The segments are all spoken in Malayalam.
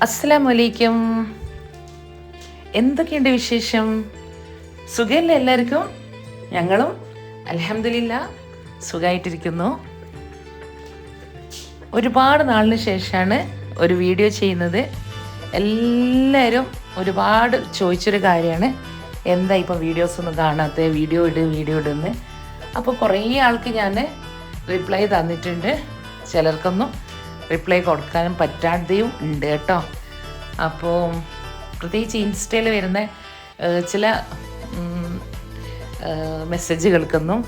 അസ്സലാമലൈക്കും. എന്തൊക്കെയുണ്ട് വിശേഷം? സുഖമല്ലേ എല്ലാവർക്കും? ഞങ്ങളും അൽഹംദുലില്ലാ സുഖമായിട്ടിരിക്കുന്നു. ഒരുപാട് നാളിന് ശേഷമാണ് ഒരു വീഡിയോ ചെയ്യുന്നത്. എല്ലാവരും ഒരുപാട് ചോദിച്ചൊരു കാര്യമാണ്, എന്താ ഇപ്പോൾ വീഡിയോസ് ഒന്നും കാണാത്ത, വീഡിയോ ഇടുന്ന്. അപ്പോൾ കുറേ ആൾക്ക് ഞാൻ റിപ്ലൈ തന്നിട്ടുണ്ട്. ചിലർക്കൊന്നും റിപ്ലൈ കൊടുക്കാനും പറ്റാതെയും ഉണ്ട് കേട്ടോ. അപ്പോൾ പ്രത്യേകിച്ച് ഇൻസ്റ്റയിൽ വരുന്ന ചില മെസ്സേജുകൾക്കൊന്നും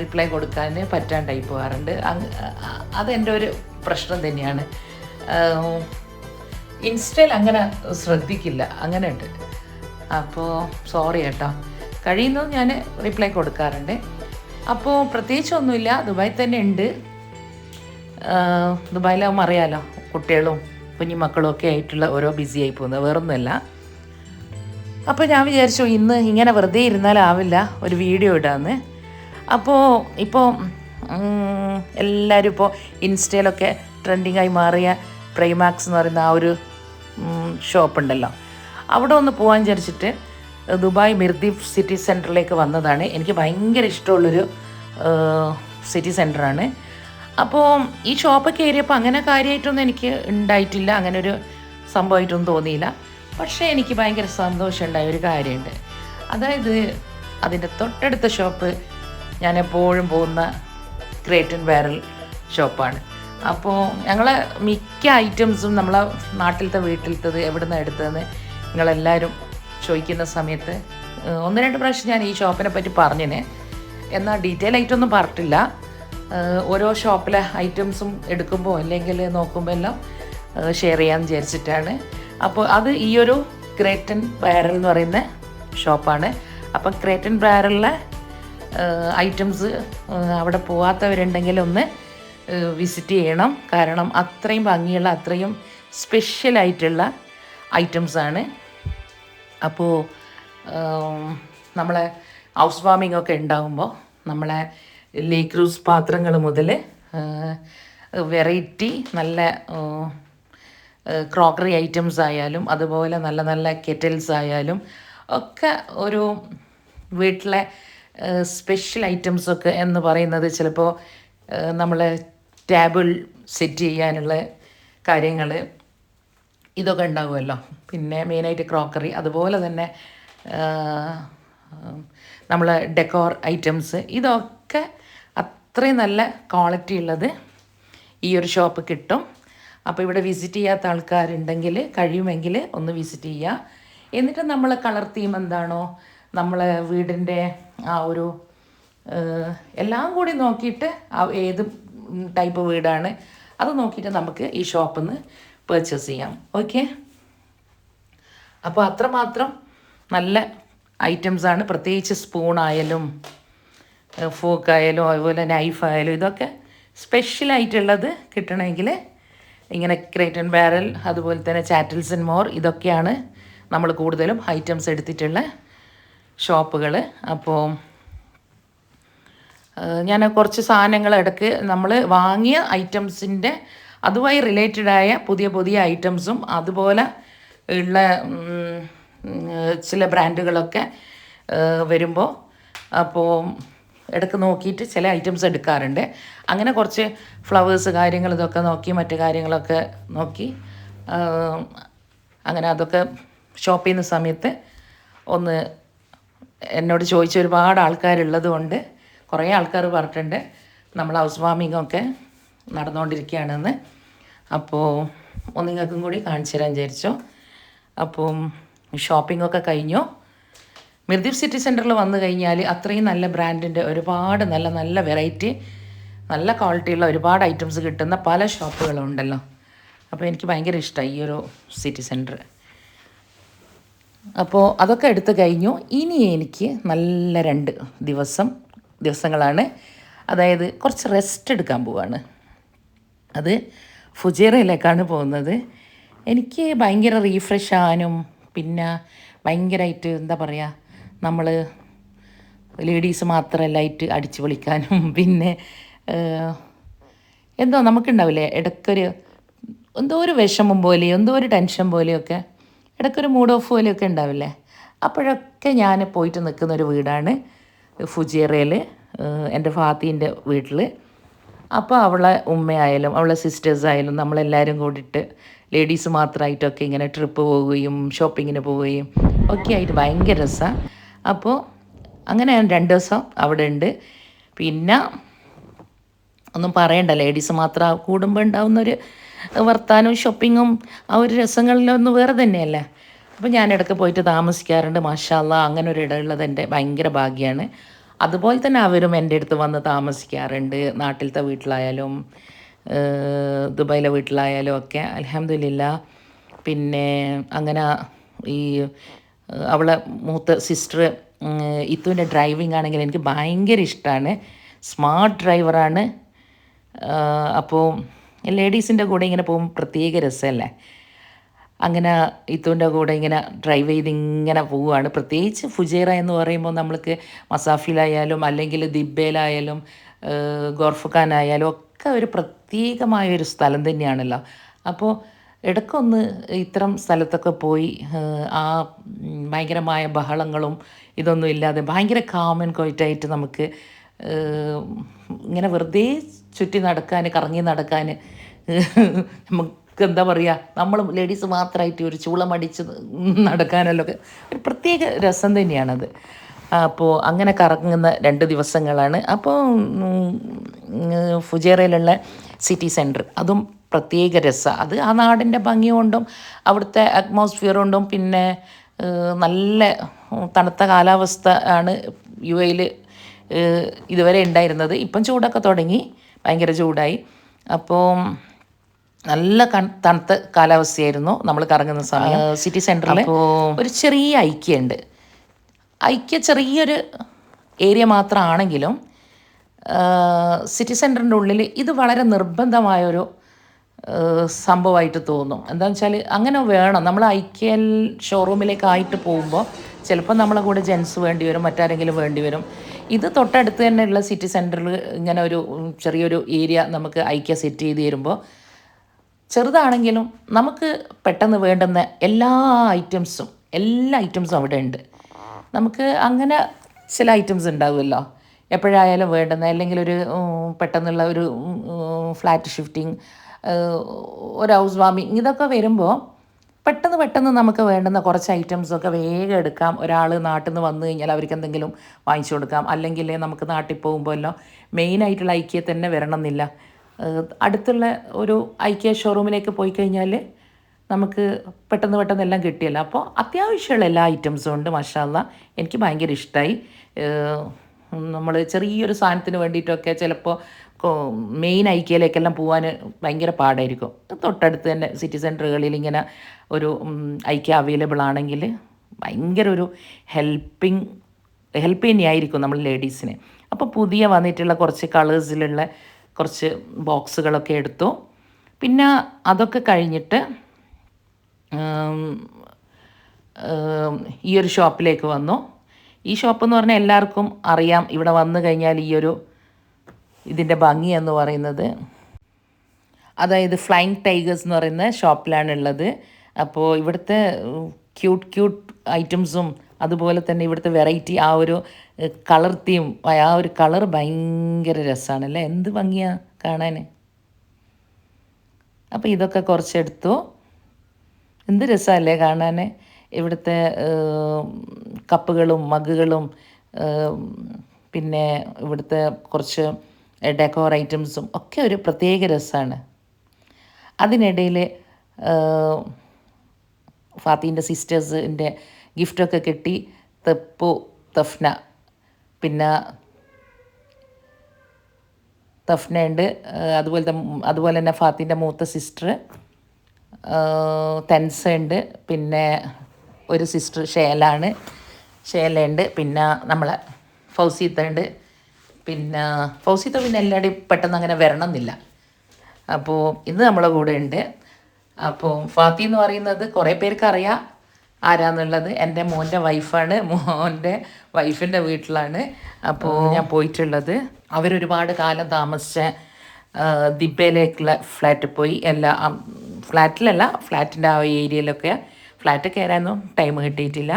റിപ്ലൈ കൊടുക്കാൻ പറ്റാണ്ടായി പോകാറുണ്ട്. അതെൻ്റെ ഒരു പ്രശ്നം തന്നെയാണ്. ഇൻസ്റ്റയിൽ അങ്ങനെ ശ്രദ്ധിക്കില്ല, അങ്ങനെ ഉണ്ട്. അപ്പോൾ സോറി കേട്ടോ. കഴിയുന്നത് ഞാൻ റിപ്ലൈ കൊടുക്കാറുണ്ട്. അപ്പോൾ പ്രത്യേകിച്ചൊന്നുമില്ല, ദുബായിൽ തന്നെ ഉണ്ട്. ദുബായിലാവുമ്പോൾ അറിയാമല്ലോ, കുട്ടികളും കുഞ്ഞുമക്കളും ഒക്കെ ആയിട്ടുള്ള ഓരോ ബിസി ആയി പോകുന്നത്, വേറൊന്നുമല്ല. അപ്പോൾ ഞാൻ വിചാരിച്ചു ഇന്ന് ഇങ്ങനെ വെറുതെ ഇരുന്നാലാവില്ല, ഒരു വീഡിയോ ഇടാമെന്ന്. അപ്പോൾ ഇപ്പോൾ എല്ലാവരും ഇപ്പോൾ ഇൻസ്റ്റയിലൊക്കെ ട്രെൻഡിങ്ങായി മാറിയ പ്രൈമാക്സ് എന്ന് പറയുന്ന ആ ഒരു ഷോപ്പുണ്ടല്ലോ, അവിടെ ഒന്ന് പോകാൻ വിചാരിച്ചിട്ട് ദുബായ് മിർദീഫ് സിറ്റി സെൻറ്ററിലേക്ക് വന്നതാണ്. എനിക്ക് ഭയങ്കര ഇഷ്ടമുള്ളൊരു സിറ്റി സെൻറ്ററാണ്. അപ്പോൾ ഈ ഷോപ്പൊക്കെ കയറിയപ്പോൾ അങ്ങനെ കാര്യമായിട്ടൊന്നും എനിക്ക് ഉണ്ടായിട്ടില്ല, അങ്ങനെ ഒരു സംഭവമായിട്ടൊന്നും തോന്നിയില്ല. പക്ഷേ എനിക്ക് ഭയങ്കര സന്തോഷമുണ്ടായ ഒരു കാര്യമുണ്ട്. അതായത് അതിൻ്റെ തൊട്ടടുത്ത ഷോപ്പ് ഞാൻ എപ്പോഴും പോകുന്ന ക്രേറ്റ് ആൻഡ് ബാരൽ ഷോപ്പാണ്. അപ്പോൾ ഞങ്ങളെ മിക്ക ഐറ്റംസും നമ്മളെ നാട്ടിലത്തെ വീട്ടിലത്തത് എവിടെ നിന്നാണ് എടുത്തതെന്ന് നിങ്ങളെല്ലാവരും ചോദിക്കുന്ന സമയത്ത് 1-2 പ്രാവശ്യം ഞാൻ ഈ ഷോപ്പിനെ പറ്റി പറഞ്ഞിന്, എന്നാൽ ഡീറ്റെയിൽ ആയിട്ടൊന്നും പറഞ്ഞിട്ടില്ല. ഓരോ ഷോപ്പിലെ ഐറ്റംസും എടുക്കുമ്പോൾ അല്ലെങ്കിൽ നോക്കുമ്പോൾ എല്ലാം ഷെയർ ചെയ്യാമെന്ന് വിചാരിച്ചിട്ടാണ്. അപ്പോൾ അത് ഈ ഒരു ക്രേറ്റ് ആൻഡ് ബാരൽ എന്ന് പറയുന്ന ഷോപ്പാണ്. അപ്പം ക്രേറ്റ് ആൻഡ് ബാരലിലെ ഐറ്റംസ് അവിടെ പോകാത്തവരുണ്ടെങ്കിൽ ഒന്ന് വിസിറ്റ് ചെയ്യണം. കാരണം അത്രയും ഭംഗിയുള്ള, അത്രയും സ്പെഷ്യലായിട്ടുള്ള ഐറ്റംസാണ്. അപ്പോൾ നമ്മളെ ഹൗസ് വാമിംഗ് ഒക്കെ ഉണ്ടാകുമ്പോൾ നമ്മളെ ലേക്ക് റൂസ് പാത്രങ്ങൾ മുതൽ വെറൈറ്റി നല്ല ക്രോക്കറി ഐറ്റംസ് ആയാലും അതുപോലെ നല്ല നല്ല കെറ്റിൽസ് ആയാലും ഒക്കെ ഒരു വീട്ടിലെ സ്പെഷ്യൽ ഐറ്റംസൊക്കെ എന്ന് പറയുന്നത് ചിലപ്പോൾ നമ്മൾ ടേബിൾ സെറ്റ് ചെയ്യാനുള്ള കാര്യങ്ങൾ ഇതൊക്കെ ഉണ്ടാകുമല്ലോ. പിന്നെ മെയിനായിട്ട് ക്രോക്കറി, അതുപോലെ തന്നെ നമ്മൾ ഡെക്കോർ ഐറ്റംസ്, ഇതൊക്കെ അത്രയും നല്ല ക്വാളിറ്റി ഉള്ളത് ഈ ഒരു ഷോപ്പ് കിട്ടും. അപ്പോൾ ഇവിടെ വിസിറ്റ് ചെയ്യാത്ത ആൾക്കാരുണ്ടെങ്കിൽ കഴിയുമെങ്കിൽ ഒന്ന് വിസിറ്റ് ചെയ്യുക. എന്നിട്ട് നമ്മൾ കളർ തീം എന്താണോ, നമ്മളെ വീടിൻ്റെ ആ ഒരു എല്ലാം കൂടി നോക്കിയിട്ട് ഏത് ടൈപ്പ് വീടാണ് അത് നോക്കിയിട്ട് നമുക്ക് ഈ ഷോപ്പിൽ നിന്ന് പർച്ചേസ് ചെയ്യാം. ഓക്കെ, അപ്പോൾ അത്രമാത്രം നല്ല ഐറ്റംസാണ്. പ്രത്യേകിച്ച് സ്പൂണായാലും ഫോക്കായാലും അതുപോലെ നൈഫായാലും ഇതൊക്കെ സ്പെഷ്യലായിട്ടുള്ളത് കിട്ടണമെങ്കിൽ ഇങ്ങനെ ക്രേറ്റ് ആൻഡ് ബാരൽ, അതുപോലെ തന്നെ ചാറ്റിൽസ് ആൻഡ് മോർ, ഇതൊക്കെയാണ് നമ്മൾ കൂടുതലും ഐറ്റംസ് എടുത്തിട്ടുള്ള ഷോപ്പുകൾ. അപ്പോൾ ഞാൻ കുറച്ച് സാധനങ്ങൾ ഇടയ്ക്ക് നമ്മൾ വാങ്ങിയ ഐറ്റംസിൻ്റെ അതുമായി റിലേറ്റഡായ പുതിയ പുതിയ ഐറ്റംസും അതുപോലെ ഉള്ള ചില ബ്രാൻഡുകളൊക്കെ വരുമ്പോൾ അപ്പോൾ ഇടയ്ക്ക് നോക്കിയിട്ട് ചില ഐറ്റംസ് എടുക്കാറുണ്ട്. അങ്ങനെ കുറച്ച് ഫ്ലവേഴ്സ് കാര്യങ്ങൾ ഇതൊക്കെ നോക്കി, മറ്റു കാര്യങ്ങളൊക്കെ നോക്കി അങ്ങനെ അതൊക്കെ ഷോപ്പ് ചെയ്യുന്ന സമയത്ത് ഒന്ന് എന്നോട് ചോദിച്ച ഒരുപാട് ആൾക്കാരുള്ളത് കൊണ്ട് കുറേ ആൾക്കാർ പറഞ്ഞിട്ടുണ്ട് നമ്മൾ ഹൗസ് വാമിങ്ങൊക്കെ നടന്നുകൊണ്ടിരിക്കുകയാണെന്ന്. അപ്പോൾ നിങ്ങൾക്കും കൂടി കാണിച്ചു തരാൻ വിചാരിച്ചു. അപ്പം ഷോപ്പിങ്ങൊക്കെ കഴിഞ്ഞു. മിർദീഫ് സിറ്റി സെൻറ്ററിൽ വന്നു കഴിഞ്ഞാൽ അത്രയും നല്ല ബ്രാൻഡിൻ്റെ ഒരുപാട് നല്ല നല്ല വെറൈറ്റി, നല്ല ക്വാളിറ്റിയുള്ള ഒരുപാട് ഐറ്റംസ് കിട്ടുന്ന പല ഷോപ്പുകളും ഉണ്ടല്ലോ. അപ്പോൾ എനിക്ക് ഭയങ്കര ഇഷ്ടമായി ഈ ഒരു സിറ്റി സെൻറ്റർ. അപ്പോൾ അതൊക്കെ എടുത്തു കഴിഞ്ഞു. ഇനി എനിക്ക് നല്ല 2 ദിവസങ്ങളാണ്, അതായത് കുറച്ച് റെസ്റ്റ് എടുക്കാൻ പോവാണ്. അത് ഫുജൈറയിലേക്കാണ് പോകുന്നത്. എനിക്ക് ഭയങ്കര റീഫ്രഷ് ആവാനും പിന്നെ ഭയങ്കരമായിട്ട് എന്താ പറയുക, നമ്മൾ ലേഡീസ് മാത്രമല്ലായിട്ട് അടിച്ചു പൊളിക്കാനും പിന്നെ എന്തോ നമുക്കുണ്ടാവില്ലേ ഇടയ്ക്കൊരു എന്തോ ഒരു വിഷമം പോലെയോ എന്തോ ഒരു ടെൻഷൻ പോലെയൊക്കെ ഇടയ്ക്കൊരു മൂഡ് ഓഫ് പോലെയൊക്കെ ഉണ്ടാവില്ലേ, അപ്പോഴൊക്കെ ഞാൻ പോയിട്ട് നിൽക്കുന്നൊരു വീടാണ് ഫുജിയറയിൽ, എൻ്റെ ഫാത്തീൻ്റെ വീട്ടിൽ. അപ്പോൾ അവളെ ഉമ്മയായാലും അവളെ സിസ്റ്റേഴ്സായാലും നമ്മളെല്ലാവരും കൂടിയിട്ട് ലേഡീസ് മാത്രമായിട്ടൊക്കെ ഇങ്ങനെ ട്രിപ്പ് പോവുകയും ഷോപ്പിങ്ങിന് പോവുകയും ഒക്കെ ആയിട്ട് ഭയങ്കര രസമാണ്. അപ്പോൾ അങ്ങനെ ഞാൻ 2 ദിവസം അവിടെ ഉണ്ട്. പിന്നെ ഒന്നും പറയണ്ട, ലേഡീസ് മാത്രം കൂടുമ്പോൾ ഉണ്ടാവുന്നൊരു വർത്താനവും ഷോപ്പിങ്ങും ആ ഒരു രസങ്ങളിലൊന്നും വേറെ തന്നെയല്ലേ. അപ്പോൾ ഞാൻ ഇടയ്ക്ക് പോയിട്ട് താമസിക്കാറുണ്ട്. മാഷാ അല്ലാ, അങ്ങനെ ഒരു ഇടമുള്ളത് എൻ്റെ ഭയങ്കര ഭാഗ്യമാണ്. അതുപോലെ തന്നെ അവരും എൻ്റെ അടുത്ത് വന്ന് താമസിക്കാറുണ്ട്, നാട്ടിലത്തെ വീട്ടിലായാലും ദുബായിലെ വീട്ടിലായാലും ഒക്കെ അൽഹംദുലില്ലാ. പിന്നെ അങ്ങനെ ഈ അവളെ മൂത്ത സിസ്റ്റർ ഇത്തുവിൻ്റെ ഡ്രൈവിംഗ് ആണെങ്കിൽ എനിക്ക് ഭയങ്കര ഇഷ്ടമാണ്. സ്മാർട്ട് ഡ്രൈവറാണ്. അപ്പോൾ ലേഡീസിൻ്റെ കൂടെ ഇങ്ങനെ പോകുമ്പോൾ പ്രത്യേക രസമല്ലേ. അങ്ങനെ ഇത്തുവിൻ്റെ കൂടെ ഇങ്ങനെ ഡ്രൈവ് ചെയ്ത് ഇങ്ങനെ പോവുകയാണ്. പ്രത്യേകിച്ച് ഫുജൈറ എന്ന് പറയുമ്പോൾ നമ്മൾക്ക് മസാഫിലായാലും അല്ലെങ്കിൽ ദിബയിലായാലും ഗോർഫഖാനായാലും ഒക്കെ ഒരു പ്രത്യേകമായൊരു സ്ഥലം തന്നെയാണല്ലോ. അപ്പോൾ ഇടയ്ക്കൊന്ന് ഇത്തരം സ്ഥലത്തൊക്കെ പോയി ആ ഭയങ്കരമായ ബഹളങ്ങളും ഇതൊന്നും ഇല്ലാതെ ഭയങ്കര കാം ആൻഡ് ക്വയറ്റായിട്ട് നമുക്ക് ഇങ്ങനെ വെറുതെ ചുറ്റി നടക്കാൻ, കറങ്ങി നടക്കാൻ, നമുക്ക് എന്താ പറയുക, നമ്മൾ ലേഡീസ് മാത്രമായിട്ട് ഒരു ചൂളമടിച്ച് നടക്കാനല്ലോ ഒക്കെ ഒരു പ്രത്യേക രസം തന്നെയാണത്. അപ്പോൾ അങ്ങനെ കറങ്ങുന്ന 2 ദിവസങ്ങളാണ്. അപ്പോൾ ഫുജൈറയിലുള്ള സിറ്റി സെൻറ്റർ അതും പ്രത്യേക രസമാണ്. അത് ആ നാടിൻ്റെ ഭംഗി കൊണ്ടും അവിടുത്തെ അറ്റ്മോസ്ഫിയർ കൊണ്ടും പിന്നെ നല്ല തണുത്ത കാലാവസ്ഥ ആണ് യു എയിൽ ഇതുവരെ ഉണ്ടായിരുന്നത്. ഇപ്പം ചൂടൊക്കെ തുടങ്ങി, ഭയങ്കര ചൂടായി. അപ്പോൾ നല്ല തണുത്ത കാലാവസ്ഥയായിരുന്നു നമ്മൾ കറങ്ങുന്ന സമയം. സിറ്റി സെൻറ്ററിൽ ഒരു ചെറിയ ഐക്യുണ്ട്. ചെറിയൊരു ഏരിയ മാത്രമാണെങ്കിലും സിറ്റി സെൻറ്ററിൻ്റെ ഉള്ളിൽ ഇത് വളരെ നിർബന്ധമായൊരു സംഭവമായിട്ട് തോന്നും. എന്താണെന്ന് വെച്ചാൽ അങ്ങനെ വേണം. നമ്മൾ ഐക്യൽ ഷോറൂമിലേക്കായിട്ട് പോകുമ്പോൾ ചിലപ്പോൾ നമ്മളെ കൂടെ ജെൻസ് വേണ്ടി വരും, മറ്റാരെങ്കിലും വേണ്ടി വരും. ഇത് തൊട്ടടുത്ത് തന്നെയുള്ള സിറ്റി സെൻറ്ററിൽ ഇങ്ങനെ ഒരു ചെറിയൊരു ഏരിയ നമുക്ക് ഐക്യ സെറ്റ് ചെയ്ത് തരുമ്പോൾ ചെറുതാണെങ്കിലും നമുക്ക് പെട്ടെന്ന് വേണ്ടുന്ന എല്ലാ ഐറ്റംസും അവിടെ ഉണ്ട്. നമുക്ക് അങ്ങനെ ചില ഐറ്റംസ് ഉണ്ടാവുമല്ലോ എപ്പോഴായാലും വേണ്ടുന്ന, അല്ലെങ്കിൽ ഒരു പെട്ടെന്നുള്ള ഒരു ഫ്ലാറ്റ് ഷിഫ്റ്റിംഗ്, ഒരു ഹൗസ് വാമിങ്, ഇതൊക്കെ വരുമ്പോൾ പെട്ടെന്ന് നമുക്ക് വേണ്ടുന്ന കുറച്ച് ഐറ്റംസൊക്കെ വേഗം എടുക്കാം. ഒരാൾ നാട്ടിൽ നിന്ന് വന്നു കഴിഞ്ഞാൽ അവർക്ക് എന്തെങ്കിലും വാങ്ങിച്ചു കൊടുക്കാം. അല്ലെങ്കിൽ നമുക്ക് നാട്ടിൽ പോകുമ്പോഴല്ലോ മെയിനായിട്ടുള്ള ഐക്യ തന്നെ വരണമെന്നില്ല. അടുത്തുള്ള ഒരു ഐക്യ ഷോറൂമിലേക്ക് പോയി കഴിഞ്ഞാൽ നമുക്ക് പെട്ടെന്ന് എല്ലാം കിട്ടിയല്ലോ. അപ്പോൾ അത്യാവശ്യമുള്ള എല്ലാ ഐറ്റംസും ഉണ്ട്. മാഷാ അല്ലാ, എനിക്ക് ഭയങ്കര ഇഷ്ടമായി. നമ്മൾ ചെറിയൊരു സാധനത്തിന് വേണ്ടിയിട്ടൊക്കെ ചിലപ്പോൾ മെയിൻ ഐക്യയിലേക്കെല്ലാം പോകാൻ ഭയങ്കര പാടായിരിക്കും. തൊട്ടടുത്ത് തന്നെ സിറ്റി സെൻറ്ററുകളിൽ ഇങ്ങനെ ഒരു ഐക്യ അവൈലബിൾ ആണെങ്കിൽ ഭയങ്കര ഒരു ഹെൽപ്പ് തന്നെയായിരിക്കും നമ്മൾ ലേഡീസിന്. അപ്പോൾ പുതിയ വന്നിട്ടുള്ള കുറച്ച് കളേഴ്സിലുള്ള കുറച്ച് ബോക്സുകളൊക്കെ എടുത്തു. പിന്നെ അതൊക്കെ കഴിഞ്ഞിട്ട് ഈ ഒരു ഷോപ്പിലേക്ക് വന്നു. ഈ ഷോപ്പെന്ന് പറഞ്ഞാൽ എല്ലാവർക്കും അറിയാം, ഇവിടെ വന്നു കഴിഞ്ഞാൽ ഇതിൻ്റെ ഭംഗി എന്ന് പറയുന്നത്, അതായത് ഫ്ലൈങ് ടൈഗേഴ്സ് എന്ന് പറയുന്ന ഷോപ്പിലാണുള്ളത്. അപ്പോൾ ഇവിടുത്തെ ക്യൂട്ട് ഐറ്റംസും അതുപോലെ തന്നെ ഇവിടുത്തെ വെറൈറ്റി ആ ഒരു കളർ തീം, ആ ഒരു കളർ ഭയങ്കര രസമാണല്ലേ, എന്ത് ഭംഗിയാണ് കാണാൻ. അപ്പോൾ ഇതൊക്കെ കുറച്ചെടുത്തു. എന്ത് രസമല്ലേ കാണാൻ. ഇവിടുത്തെ കപ്പുകളും മഗ്ഗുകളും പിന്നെ ഇവിടുത്തെ കുറച്ച് ഡെക്കോർ ഐറ്റംസും ഒക്കെ ഒരു പ്രത്യേക രസമാണ്. അതിനിടയിൽ ഫാത്തീൻ്റെ സിസ്റ്റേഴ്സിൻ്റെ ഗിഫ്റ്റൊക്കെ കിട്ടി. തഫ്ന, പിന്നെ തഫ്ന ഉണ്ട്. അതുപോലെ തന്നെ ഫാത്തീൻ്റെ മൂത്ത സിസ്റ്റർ തെൻസ ഉണ്ട്. പിന്നെ ഒരു സിസ്റ്റർ ഷേലയുണ്ട്. പിന്നെ നമ്മളെ ഫൗസീത്ത ഉണ്ട്. പിന്നെ ഫൗസീത്ത പിന്നെ എല്ലാവരുടെയും പെട്ടെന്ന് അങ്ങനെ വരണമെന്നില്ല. അപ്പോൾ ഇത് നമ്മളെ കൂടെ ഉണ്ട്. അപ്പോൾ ഫാത്തി എന്ന് പറയുന്നത് കുറേ പേർക്ക് അറിയാം ആരാന്നുള്ളത്. എൻ്റെ മോൻ്റെ വൈഫാണ്. മോൻ്റെ വൈഫിൻ്റെ വീട്ടിലാണ് അപ്പോൾ ഞാൻ പോയിട്ടുള്ളത്. അവരൊരുപാട് കാലം താമസിച്ച ദിബയിലേക്കുള്ള ഫ്ലാറ്റിൽ പോയി എല്ലാ ഫ്ലാറ്റിലല്ല, ഫ്ലാറ്റിൻ്റെ ആ ഏരിയയിലൊക്കെ ഫ്ലാറ്റ് കയറാനൊന്നും ടൈം കിട്ടിയിട്ടില്ല.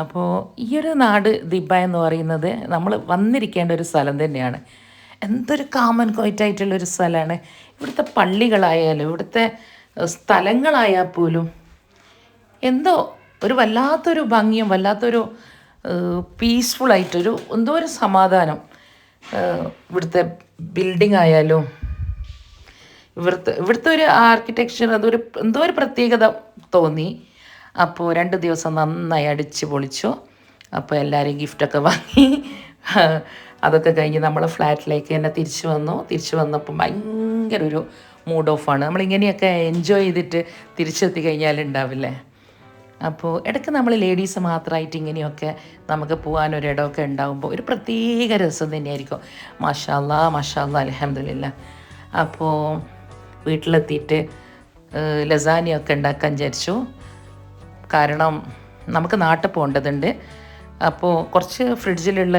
അപ്പോൾ ഈ ഒരു നാട് ദുബായ് എന്ന് പറയുന്നത് നമ്മൾ വന്നിരിക്കേണ്ട ഒരു സ്ഥലം തന്നെയാണ്. എന്തൊരു കാമൻ ക്വയറ്റായിട്ടുള്ളൊരു സ്ഥലമാണ്. ഇവിടുത്തെ പള്ളികളായാലും ഇവിടുത്തെ സ്ഥലങ്ങളായാൽ പോലും എന്തോ ഒരു വല്ലാത്തൊരു ഭംഗിയും വല്ലാത്തൊരു പീസ്ഫുള്ളായിട്ടൊരു എന്തോ ഒരു സമാധാനം. ഇവിടുത്തെ ബിൽഡിംഗ് ആയാലും ഇവിടുത്തെ ഒരു ആർക്കിടെക്ചർ അതൊരു എന്തോ ഒരു പ്രത്യേകത തോന്നി. അപ്പോൾ 2 ദിവസം നന്നായി അടിച്ച് പൊളിച്ചു. അപ്പോൾ എല്ലാവരും ഗിഫ്റ്റൊക്കെ വാങ്ങി അതൊക്കെ കഴിഞ്ഞ് നമ്മൾ ഫ്ലാറ്റിലേക്ക് തന്നെ തിരിച്ചു വന്നപ്പോൾ ഭയങ്കര ഒരു മൂഡ് ഓഫാണ്. നമ്മളിങ്ങനെയൊക്കെ എൻജോയ് ചെയ്തിട്ട് തിരിച്ചെത്തി കഴിഞ്ഞാൽ ഉണ്ടാവില്ലേ. അപ്പോൾ ഇടയ്ക്ക് നമ്മൾ ലേഡീസ് മാത്രമായിട്ട് ഇങ്ങനെയൊക്കെ നമുക്ക് പോകാനൊരിടമൊക്കെ ഉണ്ടാകുമ്പോൾ ഒരു പ്രത്യേക രസം തന്നെയായിരിക്കും. മാഷാ അല്ലാ അൽഹംദുലില്ലാ. അപ്പോൾ വീട്ടിലെത്തിയിട്ട് ലസാനിയൊക്കെ ഉണ്ടാക്കാൻ വിചാരിച്ചു. കാരണം നമുക്ക് നാട്ടിൽ പോകേണ്ടതുണ്ട്. അപ്പോൾ കുറച്ച് ഫ്രിഡ്ജിലുള്ള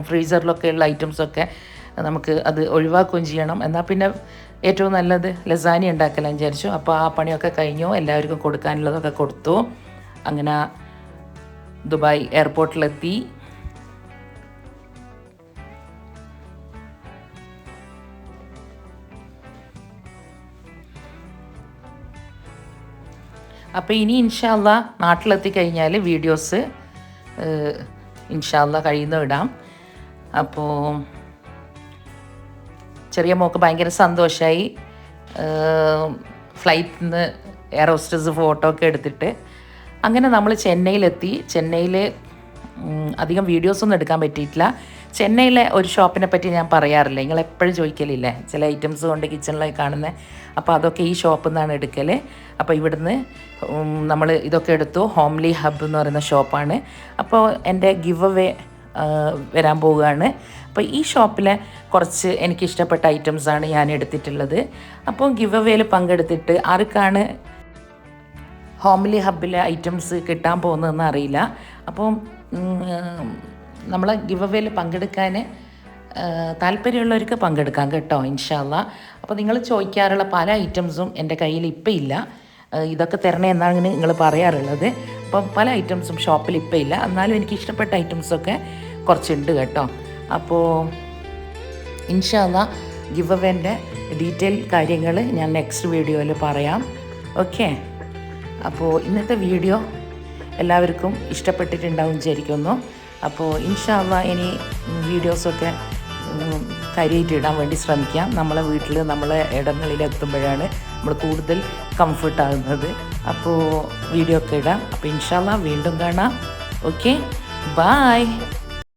ഫ്രീസറിലൊക്കെ ഉള്ള ഐറ്റംസൊക്കെ നമുക്ക് അത് ഒഴിവാക്കുകയും ചെയ്യണം. എന്നാൽ പിന്നെ ഏറ്റവും നല്ലത് ലസാനി ഉണ്ടാക്കലാന്ന് വിചാരിച്ചു. അപ്പോൾ ആ പണിയൊക്കെ കഴിഞ്ഞു, എല്ലാവർക്കും കൊടുക്കാനുള്ളതൊക്കെ കൊടുത്തു. അങ്ങനെ ദുബായ് എയർപോർട്ടിലെത്തി. അപ്പോൾ ഇനി ഇൻഷാ അല്ലാ നാട്ടിലെത്തി കഴിഞ്ഞാൽ വീഡിയോസ് ഇൻഷാ അല്ലാ കഴിയുന്ന ഇടാം. അപ്പോൾ ചെറിയ മോൾക്ക് ഭയങ്കര സന്തോഷമായി. ഫ്ലൈറ്റിൽ നിന്ന് എയർ ഹോസ്റ്റസ് ഫോട്ടോ ഒക്കെ എടുത്തിട്ട് അങ്ങനെ നമ്മൾ ചെന്നൈയിലെത്തി. ചെന്നൈയിൽ അധികം വീഡിയോസൊന്നും എടുക്കാൻ പറ്റിയിട്ടില്ല. ചെന്നൈയിലെ ഒരു ഷോപ്പിനെ പറ്റി ഞാൻ പറയാറില്ല, നിങ്ങൾ എപ്പോഴും ചോദിക്കലില്ലേ ചില ഐറ്റംസ് കൊണ്ട് കിച്ചണിലേക്ക് കാണുന്നത്. അപ്പോൾ അതൊക്കെ ഈ ഷോപ്പിൽ നിന്നാണ് എടുക്കൽ. അപ്പോൾ ഇവിടുന്ന് നമ്മൾ ഇതൊക്കെ എടുത്തു. ഹോംലി ഹബ്ബ് എന്ന് പറയുന്ന ഷോപ്പാണ്. അപ്പോൾ എൻ്റെ ഗിവ് അവേ വരാൻ പോവുകയാണ്. അപ്പോൾ ഈ ഷോപ്പിലെ കുറച്ച് എനിക്കിഷ്ടപ്പെട്ട ഐറ്റംസാണ് ഞാൻ എടുത്തിട്ടുള്ളത്. അപ്പോൾ ഗിവ് അവേയിൽ പങ്കെടുത്തിട്ട് ആർക്കാണ് ഹോംലി ഹബ്ബിലെ ഐറ്റംസ് കിട്ടാൻ പോകുന്നതെന്ന് അറിയില്ല. അപ്പോൾ നമ്മളെ ഗിവ് അവേയിൽ പങ്കെടുക്കാൻ താല്പര്യമുള്ളവർക്ക് പങ്കെടുക്കാം കേട്ടോ, ഇൻഷാ അല്ലാ. അപ്പോൾ നിങ്ങൾ ചോദിക്കാറുള്ള പല ഐറ്റംസും എൻ്റെ കയ്യിൽ ഇപ്പം ഇല്ല. ഇതൊക്കെ തരണേ എന്നാണ് നിങ്ങൾ പറയാറുള്ളത്. അപ്പം പല ഐറ്റംസും ഷോപ്പിൽ ഇപ്പം ഇല്ല. എന്നാലും എനിക്ക് ഇഷ്ടപ്പെട്ട ഐറ്റംസൊക്കെ കുറച്ചുണ്ട് കേട്ടോ. അപ്പോൾ ഇൻഷാ അല്ലാ ഗിവ് അവേൻ്റെ ഡീറ്റെയിൽ കാര്യങ്ങൾ ഞാൻ നെക്സ്റ്റ് വീഡിയോയിൽ പറയാം. ഓക്കെ, അപ്പോൾ ഇന്നത്തെ വീഡിയോ എല്ലാവർക്കും ഇഷ്ടപ്പെട്ടിട്ടുണ്ടാവും വിചാരിക്കുന്നു. അപ്പോൾ ഇൻഷാ അല്ലാ ഇനി വീഡിയോസൊക്കെ കാര്യമായിട്ട് ഇടാൻ വേണ്ടി ശ്രമിക്കാം. നമ്മളെ വീട്ടിൽ നമ്മളെ ഇടങ്ങളിലെത്തുമ്പോഴാണ് നമ്മൾ കൂടുതൽ കംഫർട്ടാകുന്നത്. അപ്പോൾ വീഡിയോ ഒക്കെ ഇടാം. അപ്പോൾ ഇൻഷാ അല്ലാ വീണ്ടും കാണാം. Okay, by.